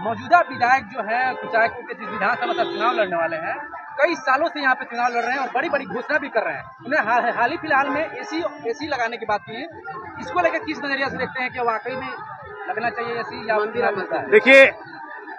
मौजूदा विधायक जो है कुचायकोट के जिस विधानसभा से चुनाव लड़ने वाले हैं, कई सालों से यहाँ पे चुनाव लड़ रहे हैं और बड़ी बड़ी घोषणा भी कर रहे हैं। उन्हें हाल ही फिलहाल में एसी लगाने की बात की है। इसको लेकर किस नजरिया से देखते हैं कि वाकई में लगना चाहिए एसी या मिलता है? देखिए,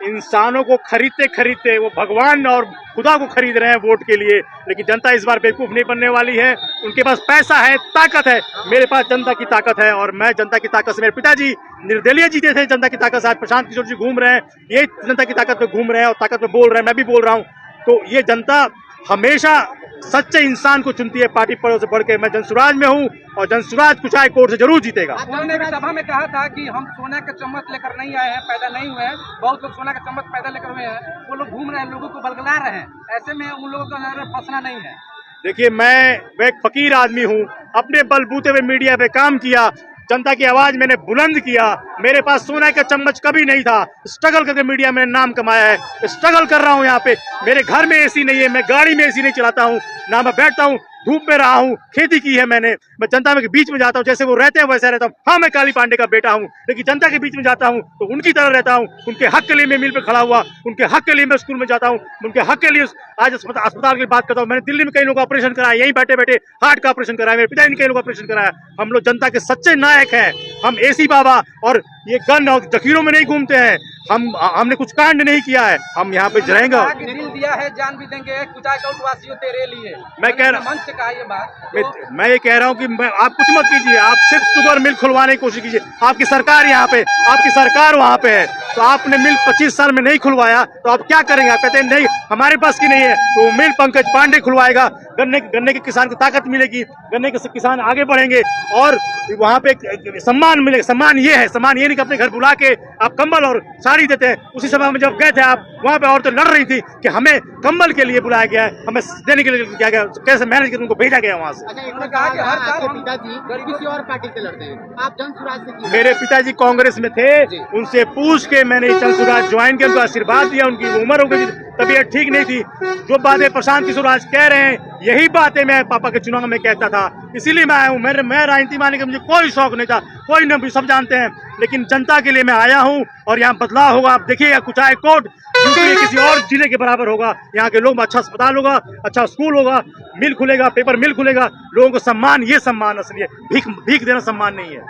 इंसानों को खरीदते खरीदते वो भगवान और खुदा को खरीद रहे हैं वोट के लिए, लेकिन जनता इस बार बेवकूफ नहीं बनने वाली है। उनके पास पैसा है, ताकत है। मेरे पास जनता की ताकत है और मैं जनता की ताकत से, मेरे पिताजी निर्दलीय जीते थे जनता की ताकत से, आज प्रशांत किशोर जी घूम रहे हैं, ये जनता की ताकत पे घूम रहे हैं और ताकत पे बोल रहे हैं, मैं भी बोल रहा हूँ। तो ये जनता हमेशा सच्चे इंसान को चुनती है पार्टी पड़ों से बढ़ के। मैं जनसुराज में हूँ और जनसुराज कुचायकोट से जरूर जीतेगा। उन्होंने सभा में कहा था कि हम सोना का चम्मच लेकर नहीं आए हैं, पैदा नहीं हुए हैं। बहुत लोग सोना का चम्मच पैदा लेकर हुए हैं, वो लोग घूम रहे हैं, लोगों को बलगला रहे हैं। ऐसे में उन लोगों का फंसना नहीं है। देखिए, मैं एक फकीर आदमी हूँ, अपने बलबूते पे मीडिया पे काम किया, जनता की आवाज मैंने बुलंद किया। मेरे पास सोना का चम्मच कभी नहीं था, स्ट्रगल करके मीडिया में नाम कमाया है। स्ट्रगल कर रहा हूँ यहाँ पे। मेरे घर में एसी नहीं है, मैं गाड़ी में एसी नहीं चलाता हूँ, ना मैं बैठता हूँ, धूप में रहा हूँ, खेती की है मैंने। मैं जनता में के बीच में जाता हूँ, जैसे वो रहते हैं वैसे रहता हूँ। हाँ, मैं काली पांडे का बेटा हूँ, लेकिन जनता के बीच में जाता हूँ तो उनकी तरह रहता हूँ। उनके हक के लिए मैं मिल पे खड़ा हुआ, उनके हक के लिए मैं स्कूल में जाता हूँ, उनके हक के लिए आज अस्पताल की बात करता हूँ। मैंने दिल्ली में कई लोगों का ऑपरेशन कराया, यहीं बैठे बैठे हार्ट का ऑपरेशन कराया, मेरे पिताजी ने कई लोगों का ऑपरेशन कराया। हम लोग जनता के सच्चे नायक हैं। हम एसी बाबा और ये गन और जखीरों में नहीं घूमते हैं। हमने कुछ कांड नहीं किया है, हम यहाँ पे रहेंगे। दिल दिया है, जान भी देंगे कुचायकोट वासियों तेरे लिए। मैं कह रहा मंच से कहा ये बात। मैं ये कह रहा हूँ कि आप कुछ मत कीजिए, आप सिर्फ शुगर मिल खुलवाने की कोशिश कीजिए। आपकी सरकार यहाँ पे, आपकी सरकार वहाँ पे है, तो आपने मिल 25 साल में नहीं खुलवाया तो आप क्या करेंगे? आप कहते हैं नहीं हमारे पास की नहीं है, तो मिल पंकज पांडे खुलवाएगा। गन्ने के किसान को ताकत मिलेगी, गन्ने के किसान आगे बढ़ेंगे और वहाँ पे सम्मान मिलेगा। सम्मान ये है, सम्मान ये नहीं कि अपने घर बुला के आप कंबल और साड़ी देते हैं। उसी सभा में जब गए थे आप, वहाँ पे औरतें लड़ रही थी कि हमें कंबल के लिए बुलाया गया है, हमें देने के लिए किया गया, कैसे मैनेज करके उनको भेजा गया वहाँ से। अच्छा, इन्होंने कहा कि हर साल पिताजी किसी और पार्टी से लड़ते हैं, आप जनसुराज से। मेरे पिताजी कांग्रेस में थे, उनसे पूछ के मैंने जनसुराज ज्वाइन किया, उनको आशीर्वाद दिया। उनकी उम्र हो गई, तबीयत ठीक नहीं थी। जो बातें प्रशांत किशोर आज कह रहे हैं, यही बातें मैं पापा के चुनाव में कहता था, इसीलिए मैं आया हूँ। मैं राजनीति मानने का मुझे कोई शौक नहीं था, कोई नहीं, सब जानते हैं, लेकिन जनता के लिए मैं आया हूँ और यहाँ बदलाव होगा। आप देखिएगा कुचायकोट किसी और जिले के बराबर होगा। यहाँ के लोग, अच्छा अस्पताल होगा, अच्छा स्कूल होगा, मिल खुलेगा, पेपर मिल खुलेगा, लोगों को सम्मान, ये सम्मान असली है, भीख देना सम्मान नहीं है।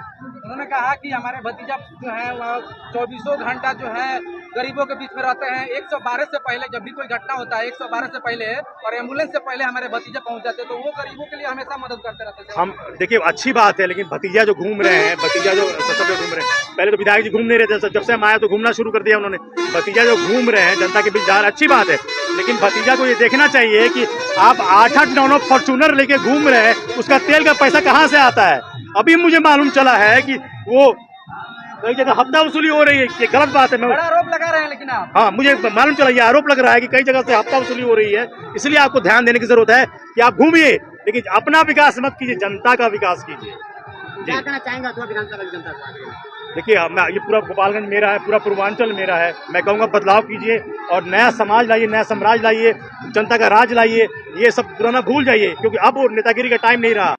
उन्होंने कहा कि हमारे भतीजा जो है वह 24 घंटा जो है गरीबों के बीच में रहते हैं। 112 से पहले जब भी कोई घटना होता है, 112 से पहले और एम्बुलेंस से पहले हमारे भतीजा पहुंच जाते हैं, तो वो गरीबों के लिए हमेशा मदद करते रहते हैं। हम देखिए, अच्छी बात है, लेकिन भतीजा जो घूम रहे हैं, भतीजा जो सब घूम रहे हैं, पहले तो विधायक जी घूम नहीं रहे थे, जब से हम आए तो घूमना शुरू कर दिया उन्होंने। भतीजा जो घूम रहे हैं, जनता के बीच जा रहे हैं, अच्छी बात है, लेकिन भतीजा को ये देखना चाहिए कि आप 8-8, 9-9 फॉर्च्यूनर लेके घूम रहे हैं, उसका तेल का पैसा कहाँ से आता है? अभी मुझे मालूम चला है कि वो कई जगह हफ्ता वसूली हो रही है। ये गलत बात है। मैं बड़ा आरोप लगा रहे हैं, लेकिन आप, हाँ, मुझे मालूम चला, ये आरोप लग रहा है कि कई जगह से हफ्ता वसूली हो रही है। इसलिए आपको ध्यान देने की जरूरत है कि आप घूमिए, लेकिन अपना विकास मत कीजिए, जनता का विकास कीजिए। क्या कहना चाहेंगे अथवा विधानसभा की जनता को? देखिए, ये पूरा गोपालगंज मेरा है, पूरा पूर्वांचल मेरा है। मैं कहूँगा बदलाव कीजिए और नया समाज लाइए, नया साम्राज्य लाइए, जनता का राज लाइए। ये सब पुराना भूल जाइए, क्योंकि अब वो नेतागिरी का टाइम नहीं रहा।